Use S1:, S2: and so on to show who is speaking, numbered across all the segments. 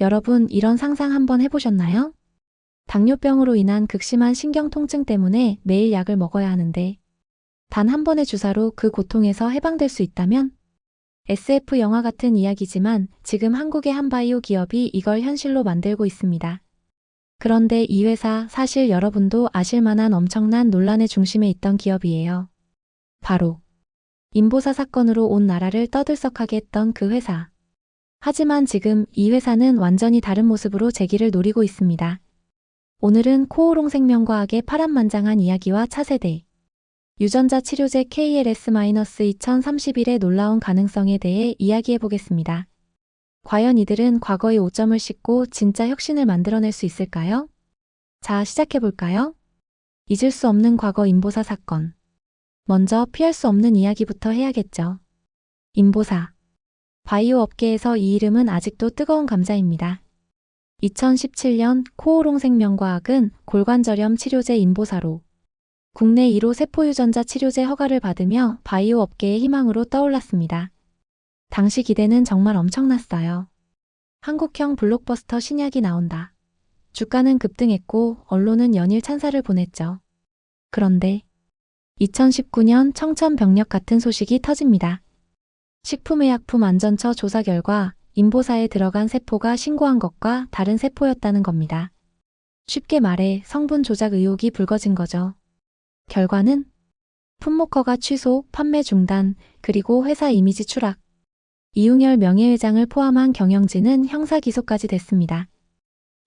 S1: 여러분, 이런 상상 한번 해보셨나요? 당뇨병으로 인한 극심한 신경 통증 때문에 매일 약을 먹어야 하는데 단 한 번의 주사로 그 고통에서 해방될 수 있다면? SF 영화 같은 이야기지만 지금 한국의 한 바이오 기업이 이걸 현실로 만들고 있습니다. 그런데 이 회사 사실 여러분도 아실 만한 엄청난 논란의 중심에 있던 기업이에요. 바로 인보사 사건으로 온 나라를 떠들썩하게 했던 그 회사. 하지만 지금 이 회사는 완전히 다른 모습으로 재기를 노리고 있습니다. 오늘은 코오롱 생명과학의 파란만장한 이야기와 차세대 유전자 치료제 KLS-2031의 놀라운 가능성에 대해 이야기해 보겠습니다. 과연 이들은 과거의 오점을 씻고 진짜 혁신을 만들어낼 수 있을까요? 자, 시작해 볼까요? 잊을 수 없는 과거 인보사 사건. 먼저 피할 수 없는 이야기부터 해야겠죠. 인보사. 바이오 업계에서 이 이름은 아직도 뜨거운 감자입니다. 2017년 코오롱 생명과학은 골관절염 치료제 인보사로 국내 1호 세포유전자 치료제 허가를 받으며 바이오 업계의 희망으로 떠올랐습니다. 당시 기대는 정말 엄청났어요. 한국형 블록버스터 신약이 나온다. 주가는 급등했고 언론은 연일 찬사를 보냈죠. 그런데 2019년 청천벽력 같은 소식이 터집니다. 식품의약품안전처 조사 결과 인보사에 들어간 세포가 신고한 것과 다른 세포였다는 겁니다. 쉽게 말해 성분 조작 의혹이 불거진 거죠. 결과는 품목 허가 취소, 판매 중단, 그리고 회사 이미지 추락. 이웅열 명예회장을 포함한 경영진은 형사기소까지 됐습니다.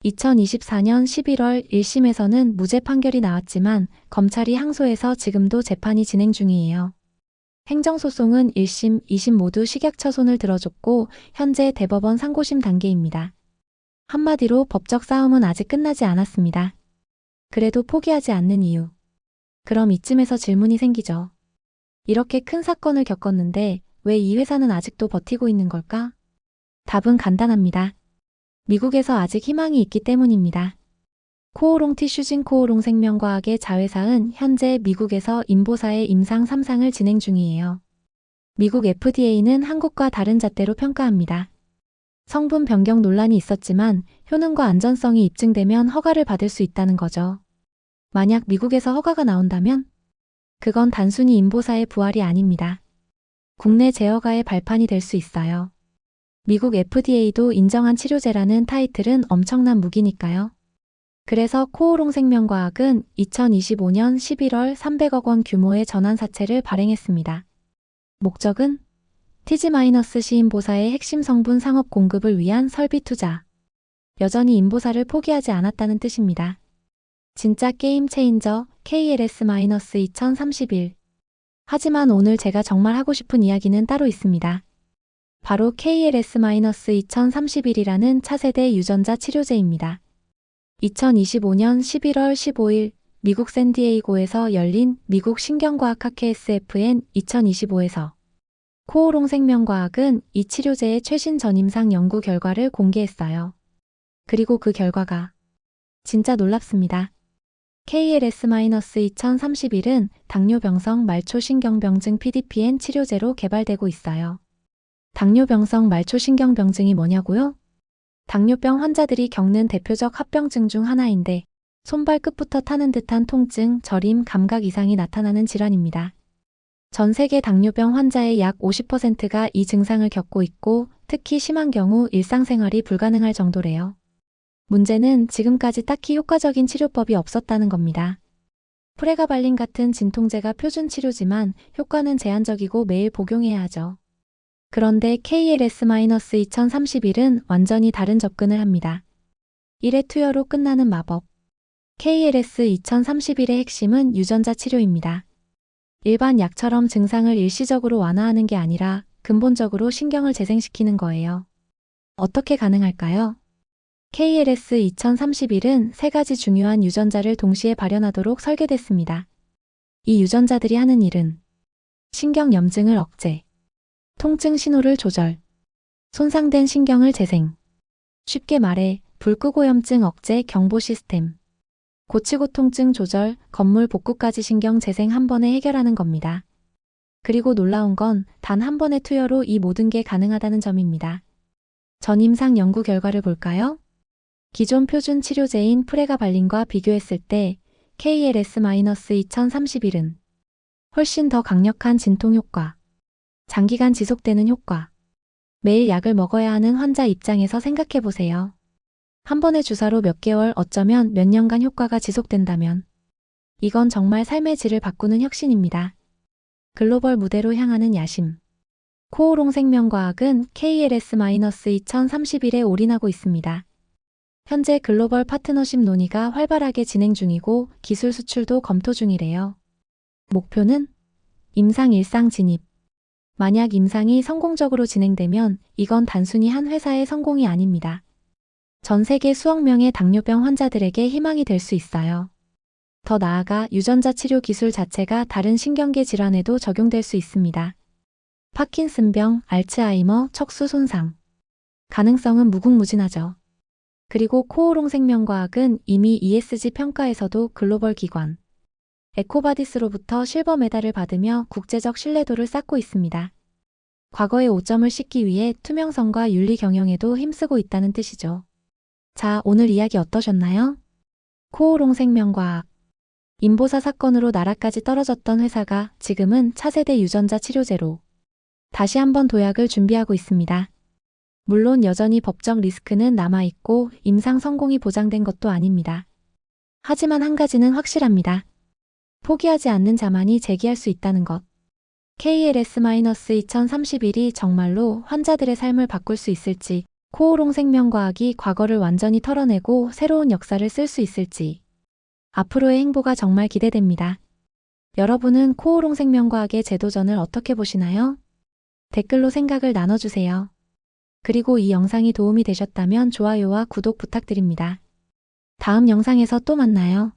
S1: 2024년 11월 1심에서는 무죄 판결이 나왔지만 검찰이 항소해서 지금도 재판이 진행 중이에요. 행정소송은 1심, 2심 모두 식약처 손을 들어줬고 현재 대법원 상고심 단계입니다. 한마디로 법적 싸움은 아직 끝나지 않았습니다. 그래도 포기하지 않는 이유. 그럼 이쯤에서 질문이 생기죠. 이렇게 큰 사건을 겪었는데 왜 이 회사는 아직도 버티고 있는 걸까? 답은 간단합니다. 미국에서 아직 희망이 있기 때문입니다. 코오롱 티슈진 코오롱 생명과학의 자회사는 현재 미국에서 인보사의 임상 3상을 진행 중이에요. 미국 FDA는 한국과 다른 잣대로 평가합니다. 성분 변경 논란이 있었지만 효능과 안전성이 입증되면 허가를 받을 수 있다는 거죠. 만약 미국에서 허가가 나온다면 그건 단순히 인보사의 부활이 아닙니다. 국내 제허가의 발판이 될 수 있어요. 미국 FDA도 인정한 치료제라는 타이틀은 엄청난 무기니까요. 그래서 코오롱 생명과학은 2025년 11월 300억 원 규모의 전환사채를 발행했습니다. 목적은 TG-C 인보사의 핵심 성분 상업 공급을 위한 설비 투자. 여전히 인보사를 포기하지 않았다는 뜻입니다. 진짜 게임 체인저 KLS-2031. 하지만 오늘 제가 정말 하고 싶은 이야기는 따로 있습니다. 바로 KLS-2031이라는 차세대 유전자 치료제입니다. 2025년 11월 15일 미국 샌디에이고에서 열린 미국 신경과학학회 SFN 2025에서 코오롱 생명과학은 이 치료제의 최신 전임상 연구 결과를 공개했어요. 그리고 그 결과가 진짜 놀랍습니다. KLS-2031은 당뇨병성 말초신경병증 PDPN 치료제로 개발되고 있어요. 당뇨병성 말초신경병증이 뭐냐고요? 당뇨병 환자들이 겪는 대표적 합병증 중 하나인데 손발 끝부터 타는 듯한 통증, 저림, 감각 이상이 나타나는 질환입니다. 전 세계 당뇨병 환자의 약 50%가 이 증상을 겪고 있고 특히 심한 경우 일상생활이 불가능할 정도래요. 문제는 지금까지 딱히 효과적인 치료법이 없었다는 겁니다. 프레가발린 같은 진통제가 표준 치료지만 효과는 제한적이고 매일 복용해야 하죠. 그런데 KLS-2031은 완전히 다른 접근을 합니다. 1회 투여로 끝나는 마법. KLS-2031의 핵심은 유전자 치료입니다. 일반 약처럼 증상을 일시적으로 완화하는 게 아니라 근본적으로 신경을 재생시키는 거예요. 어떻게 가능할까요? KLS-2031은 3가지 중요한 유전자를 동시에 발현하도록 설계됐습니다. 이 유전자들이 하는 일은 신경 염증을 억제, 통증 신호를 조절, 손상된 신경을 재생. 쉽게 말해 불구고염증 억제 경보 시스템. 고치고 통증 조절, 건물 복구까지 신경 재생 한 번에 해결하는 겁니다. 그리고 놀라운 건 단 한 번의 투여로 이 모든 게 가능하다는 점입니다. 전임상 연구 결과를 볼까요? 기존 표준 치료제인 프레가발린과 비교했을 때 KLS-2031은 훨씬 더 강력한 진통 효과, 장기간 지속되는 효과, 매일 약을 먹어야 하는 환자 입장에서 생각해 보세요. 한 번의 주사로 몇 개월, 어쩌면 몇 년간 효과가 지속된다면 이건 정말 삶의 질을 바꾸는 혁신입니다. 글로벌 무대로 향하는 야심. 코오롱 생명과학은 KLS-2031에 올인하고 있습니다. 현재 글로벌 파트너십 논의가 활발하게 진행 중이고 기술 수출도 검토 중이래요. 목표는 임상 일상 진입. 만약 임상이 성공적으로 진행되면 이건 단순히 한 회사의 성공이 아닙니다. 전 세계 수억 명의 당뇨병 환자들에게 희망이 될 수 있어요. 더 나아가 유전자 치료 기술 자체가 다른 신경계 질환에도 적용될 수 있습니다. 파킨슨병, 알츠하이머, 척수 손상. 가능성은 무궁무진하죠. 그리고 코오롱 생명과학은 이미 ESG 평가에서도 글로벌 기관 에코바디스로부터 실버 메달을 받으며 국제적 신뢰도를 쌓고 있습니다. 과거의 오점을 씻기 위해 투명성과 윤리 경영에도 힘쓰고 있다는 뜻이죠. 자, 오늘 이야기 어떠셨나요? 코오롱 생명과학. 인보사 사건으로 나라까지 떨어졌던 회사가 지금은 차세대 유전자 치료제로 다시 한번 도약을 준비하고 있습니다. 물론 여전히 법적 리스크는 남아있고 임상 성공이 보장된 것도 아닙니다. 하지만 한 가지는 확실합니다. 포기하지 않는 자만이 재기할 수 있다는 것. KLS-2031이 정말로 환자들의 삶을 바꿀 수 있을지, 코오롱 생명과학이 과거를 완전히 털어내고 새로운 역사를 쓸 수 있을지, 앞으로의 행보가 정말 기대됩니다. 여러분은 코오롱 생명과학의 재도전을 어떻게 보시나요? 댓글로 생각을 나눠주세요. 그리고 이 영상이 도움이 되셨다면 좋아요와 구독 부탁드립니다. 다음 영상에서 또 만나요.